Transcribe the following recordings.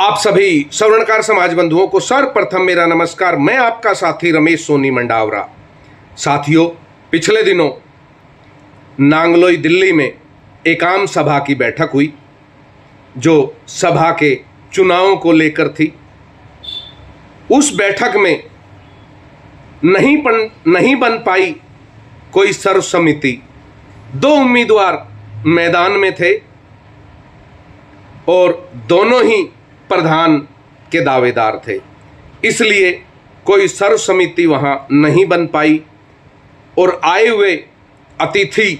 आप सभी स्वर्णकार समाज बंधुओं को सर्वप्रथम मेरा नमस्कार। मैं आपका साथी रमेश सोनी मंडावरा। साथियों, पिछले दिनों नांगलोई दिल्ली में एक आम सभा की बैठक हुई जो सभा के चुनावों को लेकर थी। उस बैठक में नहीं बन पाई कोई सर्वसम्मति। दो उम्मीदवार मैदान में थे और दोनों ही प्रधान के दावेदार थे, इसलिए कोई सर्वसम्मति वहाँ नहीं बन पाई। और आए हुए अतिथि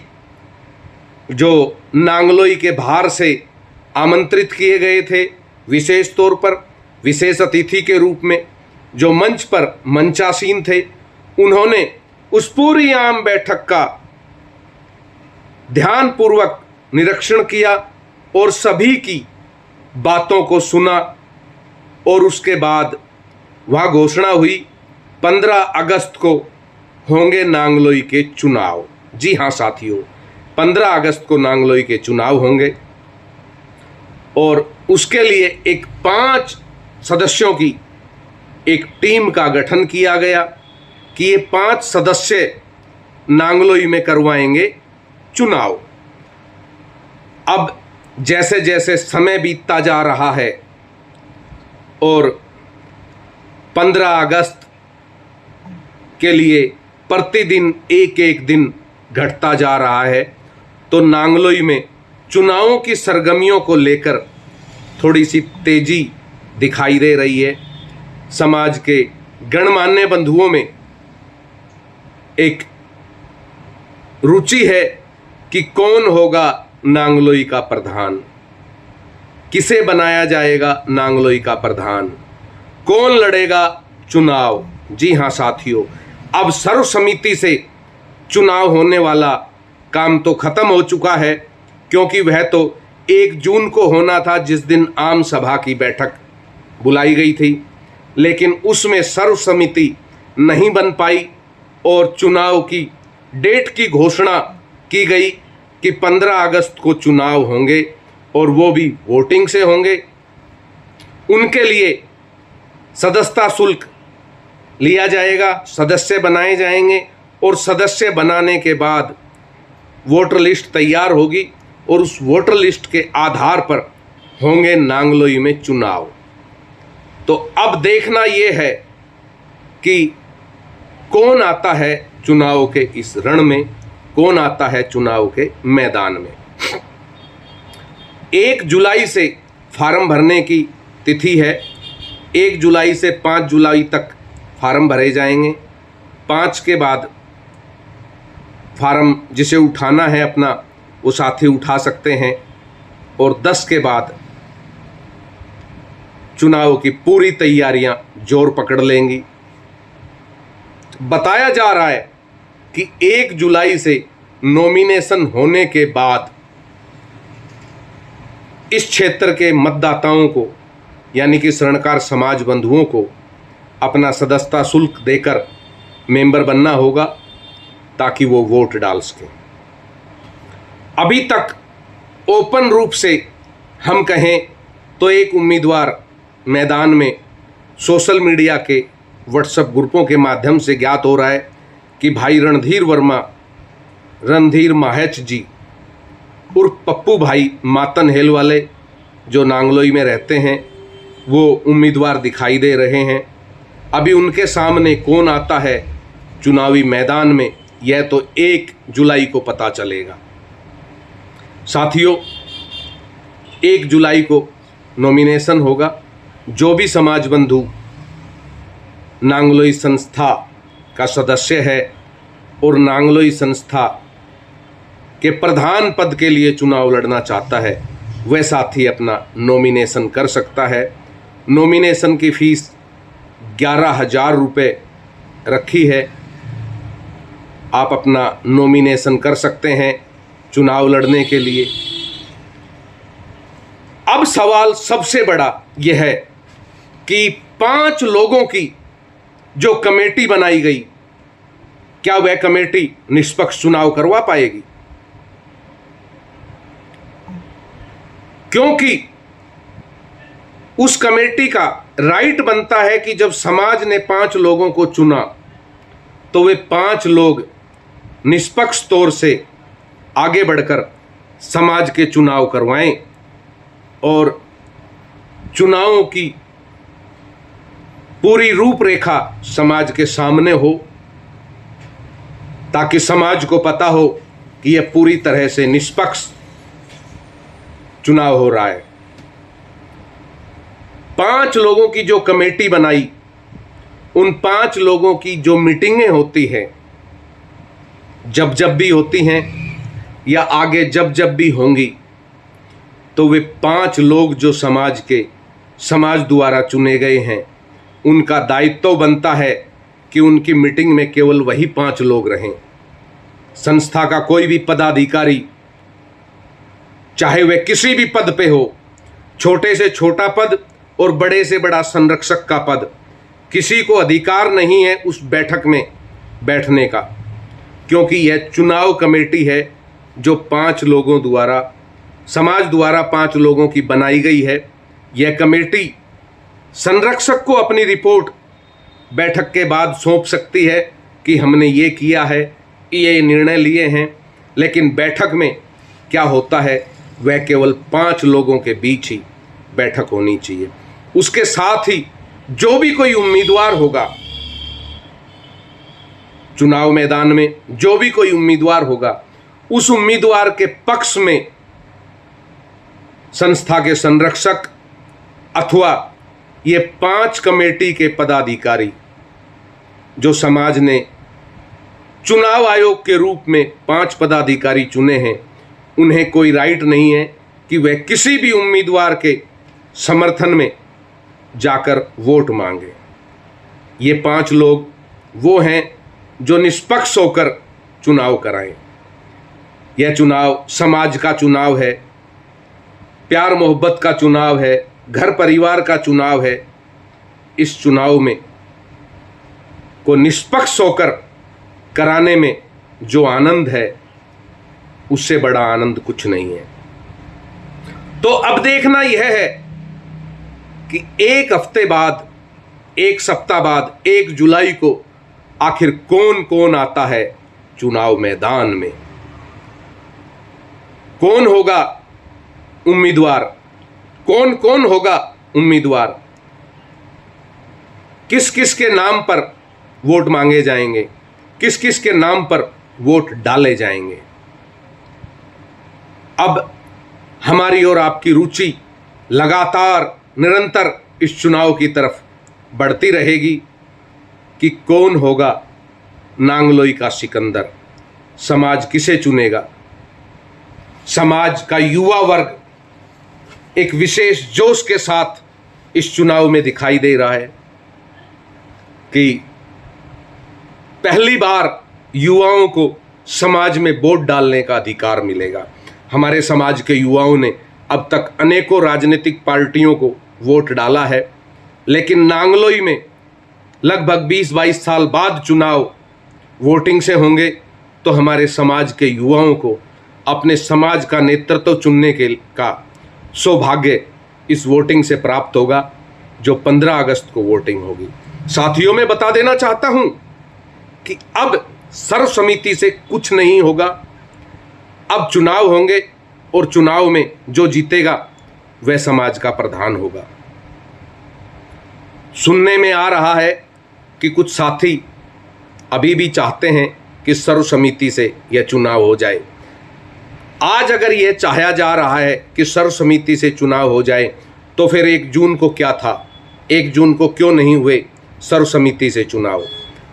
जो नांगलोई के बाहर से आमंत्रित किए गए थे, विशेष तौर पर विशेष अतिथि के रूप में जो मंच पर मंचासीन थे, उन्होंने उस पूरी आम बैठक का ध्यानपूर्वक निरीक्षण किया और सभी की बातों को सुना। और उसके बाद वहाँ घोषणा हुई 15 अगस्त को होंगे नांगलोई के चुनाव। जी हाँ साथियों, 15 अगस्त को नांगलोई के चुनाव होंगे और उसके लिए एक 5 सदस्यों की एक टीम का गठन किया गया कि ये 5 सदस्य नांगलोई में करवाएंगे चुनाव। अब जैसे जैसे समय बीतता जा रहा है और 15 अगस्त के लिए प्रतिदिन एक एक दिन घटता जा रहा है, तो नांगलोई में चुनावों की सरगर्मियों को लेकर थोड़ी सी तेजी दिखाई दे रही है। समाज के गणमान्य बंधुओं में एक रुचि है कि कौन होगा नांगलोई का प्रधान, किसे बनाया जाएगा नांगलोई का प्रधान, कौन लड़ेगा चुनाव। जी हाँ साथियों, अब सर्वसम्मति से चुनाव होने वाला काम तो खत्म हो चुका है, क्योंकि वह तो 1 जून को होना था जिस दिन आम सभा की बैठक बुलाई गई थी, लेकिन उसमें सर्वसम्मति नहीं बन पाई और चुनाव की डेट की घोषणा की गई कि 15 अगस्त को चुनाव होंगे और वो भी वोटिंग से होंगे। उनके लिए सदस्यता शुल्क लिया जाएगा, सदस्य बनाए जाएंगे और सदस्य बनाने के बाद वोटर लिस्ट तैयार होगी और उस वोटर लिस्ट के आधार पर होंगे नांगलोई में चुनाव। तो अब देखना ये है कि कौन आता है चुनाव के इस रण में, कौन आता है चुनाव के मैदान में। 1 जुलाई से फार्म भरने की तिथि है। 1 जुलाई से 5 जुलाई तक फार्म भरे जाएंगे। 5 के बाद फार्म जिसे उठाना है अपना, वो साथी उठा सकते हैं और 10 के बाद चुनाव की पूरी तैयारियां जोर पकड़ लेंगी। बताया जा रहा है कि 1 जुलाई से नॉमिनेशन होने के बाद इस क्षेत्र के मतदाताओं को, यानी कि स्वर्णकार समाज बंधुओं को, अपना सदस्यता शुल्क देकर मेंबर बनना होगा ताकि वो वोट डाल सकें। अभी तक ओपन रूप से हम कहें तो एक उम्मीदवार मैदान में सोशल मीडिया के व्हाट्सएप ग्रुपों के माध्यम से ज्ञात हो रहा है कि भाई रणधीर माहेच जी उर्फ पप्पू भाई मातन हेल वाले जो नांगलोई में रहते हैं, वो उम्मीदवार दिखाई दे रहे हैं। अभी उनके सामने कौन आता है चुनावी मैदान में, यह तो 1 जुलाई को पता चलेगा। साथियों, 1 जुलाई को नॉमिनेशन होगा। जो भी समाज बंधु नांगलोई संस्था का सदस्य है और नांगलोई संस्था के प्रधान पद के लिए चुनाव लड़ना चाहता है, वह साथी अपना नॉमिनेशन कर सकता है। नॉमिनेशन की फीस 11,000 रुपये रखी है। आप अपना नॉमिनेशन कर सकते हैं चुनाव लड़ने के लिए। अब सवाल सबसे बड़ा यह है कि 5 लोगों की जो कमेटी बनाई गई, क्या वह कमेटी निष्पक्ष चुनाव करवा पाएगी? क्योंकि उस कमेटी का राइट बनता है कि जब समाज ने 5 लोगों को चुना तो वे 5 लोग निष्पक्ष तौर से आगे बढ़कर समाज के चुनाव करवाएं और चुनावों की पूरी रूपरेखा समाज के सामने हो, ताकि समाज को पता हो कि यह पूरी तरह से निष्पक्ष चुनाव हो रहा है। 5 लोगों की जो कमेटी बनाई, उन 5 लोगों की जो मीटिंगें होती हैं, जब जब भी होती हैं या आगे जब जब भी होंगी, तो वे 5 लोग जो समाज द्वारा चुने गए हैं, उनका दायित्व बनता है कि उनकी मीटिंग में केवल वही 5 लोग रहें। संस्था का कोई भी पदाधिकारी, चाहे वह किसी भी पद पे हो, छोटे से छोटा पद और बड़े से बड़ा संरक्षक का पद, किसी को अधिकार नहीं है उस बैठक में बैठने का, क्योंकि यह चुनाव कमेटी है जो 5 लोगों द्वारा, समाज द्वारा 5 लोगों की बनाई गई है। यह कमेटी संरक्षक को अपनी रिपोर्ट बैठक के बाद सौंप सकती है कि हमने ये किया है, ये निर्णय लिए हैं, लेकिन बैठक में क्या होता है, वह केवल 5 लोगों के बीच ही बैठक होनी चाहिए। उसके साथ ही जो भी कोई उम्मीदवार होगा चुनाव मैदान में, जो भी कोई उम्मीदवार होगा, उस उम्मीदवार के पक्ष में संस्था के संरक्षक अथवा ये 5 कमेटी के पदाधिकारी जो समाज ने चुनाव आयोग के रूप में 5 पदाधिकारी चुने हैं, उन्हें कोई राइट नहीं है कि वह किसी भी उम्मीदवार के समर्थन में जाकर वोट मांगे। ये 5 लोग वो हैं जो निष्पक्ष होकर चुनाव कराएं। यह चुनाव समाज का चुनाव है, प्यार मोहब्बत का चुनाव है, घर परिवार का चुनाव है। इस चुनाव में को निष्पक्ष होकर कराने में जो आनंद है, उससे बड़ा आनंद कुछ नहीं है। तो अब देखना यह है कि 1 हफ्ते बाद, 1 सप्ताह बाद, 1 जुलाई को आखिर कौन कौन आता है चुनाव मैदान में, कौन होगा उम्मीदवार, कौन कौन होगा उम्मीदवार, किस किस के नाम पर वोट मांगे जाएंगे, किस किस के नाम पर वोट डाले जाएंगे। अब हमारी और आपकी रुचि लगातार निरंतर इस चुनाव की तरफ बढ़ती रहेगी कि कौन होगा नांगलोई का सिकंदर, समाज किसे चुनेगा। समाज का युवा वर्ग एक विशेष जोश के साथ इस चुनाव में दिखाई दे रहा है कि पहली बार युवाओं को समाज में वोट डालने का अधिकार मिलेगा। हमारे समाज के युवाओं ने अब तक अनेकों राजनीतिक पार्टियों को वोट डाला है, लेकिन नांगलोई में लगभग 20-22 साल बाद चुनाव वोटिंग से होंगे, तो हमारे समाज के युवाओं को अपने समाज का नेतृत्व चुनने का सौभाग्य इस वोटिंग से प्राप्त होगा, जो 15 अगस्त को वोटिंग होगी। साथियों, मैं बता देना चाहता हूं कि अब सर्व समिति से कुछ नहीं होगा। अब चुनाव होंगे और चुनाव में जो जीतेगा वह समाज का प्रधान होगा। सुनने में आ रहा है कि कुछ साथी अभी भी चाहते हैं कि सर्व समिति से यह चुनाव हो जाए। आज अगर यह चाहा जा रहा है कि सर्व समिति से चुनाव हो जाए, तो फिर 1 जून को क्या था? 1 जून को क्यों नहीं हुए सर्व समिति से चुनाव,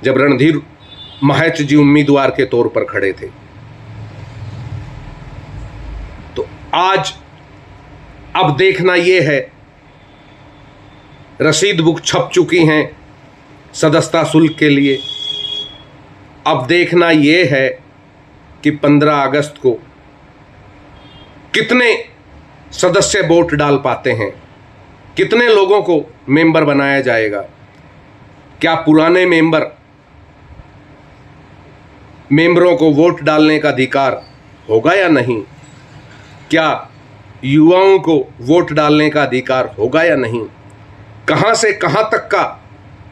जब रणधीर महच जी उम्मीदवार के तौर पर खड़े थे? तो आज अब देखना यह है, रसीद बुक छप चुकी हैं सदस्यता शुल्क के लिए। अब देखना यह है कि 15 अगस्त को कितने सदस्य वोट डाल पाते हैं, कितने लोगों को मेंबर बनाया जाएगा। क्या पुराने मेंबरों को वोट डालने का अधिकार होगा या नहीं? क्या युवाओं को वोट डालने का अधिकार होगा या नहीं? कहाँ से कहाँ तक का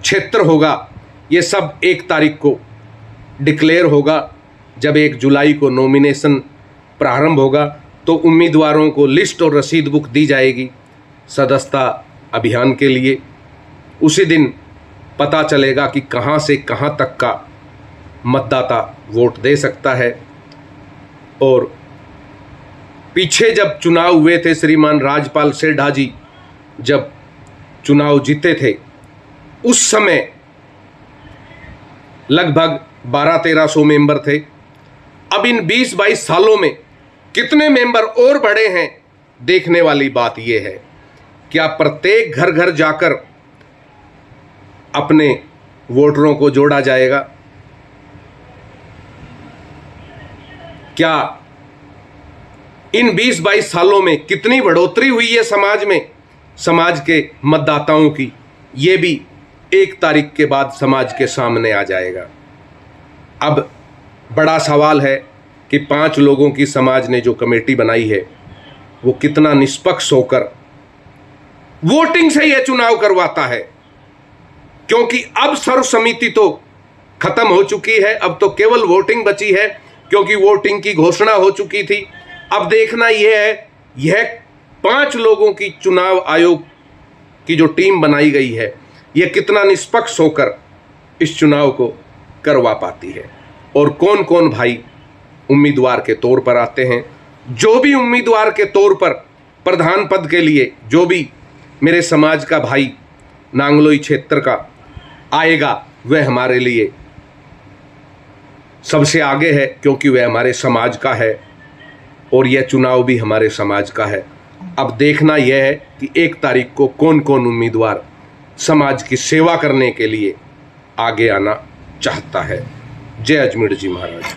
क्षेत्र होगा, ये सब 1 तारीख को डिक्लेयर होगा। जब 1 जुलाई को नॉमिनेशन प्रारंभ होगा तो उम्मीदवारों को लिस्ट और रसीद बुक दी जाएगी सदस्यता अभियान के लिए। उसी दिन पता चलेगा कि कहाँ से कहाँ तक का मतदाता वोट दे सकता है। और पीछे जब चुनाव हुए थे, श्रीमान राजपाल सेढ़ा जी जब चुनाव जीते थे, उस समय लगभग 1200-1300 मेंबर थे। अब इन 20-22 सालों में कितने मेंबर और बढ़े हैं, देखने वाली बात यह है। क्या प्रत्येक घर घर जाकर अपने वोटरों को जोड़ा जाएगा? क्या इन 20-22 सालों में कितनी बढ़ोतरी हुई है समाज में, समाज के मतदाताओं की, ये भी 1 तारीख के बाद समाज के सामने आ जाएगा। अब बड़ा सवाल है कि 5 लोगों की समाज ने जो कमेटी बनाई है वो कितना निष्पक्ष होकर वोटिंग से यह चुनाव करवाता है, क्योंकि अब सर्व समिति तो खत्म हो चुकी है, अब तो केवल वोटिंग बची है, क्योंकि वोटिंग की घोषणा हो चुकी थी। अब देखना यह है, यह 5 लोगों की चुनाव आयोग की जो टीम बनाई गई है, यह कितना निष्पक्ष होकर इस चुनाव को करवा पाती है, और कौन कौन भाई उम्मीदवार के तौर पर आते हैं। जो भी उम्मीदवार के तौर पर प्रधान पद के लिए जो भी मेरे समाज का भाई नांगलोई क्षेत्र का आएगा, वह हमारे लिए सबसे आगे है, क्योंकि वह हमारे समाज का है और यह चुनाव भी हमारे समाज का है। अब देखना यह है कि 1 तारीख को कौन कौन उम्मीदवार समाज की सेवा करने के लिए आगे आना चाहता है। जय अजमेर जी महाराज।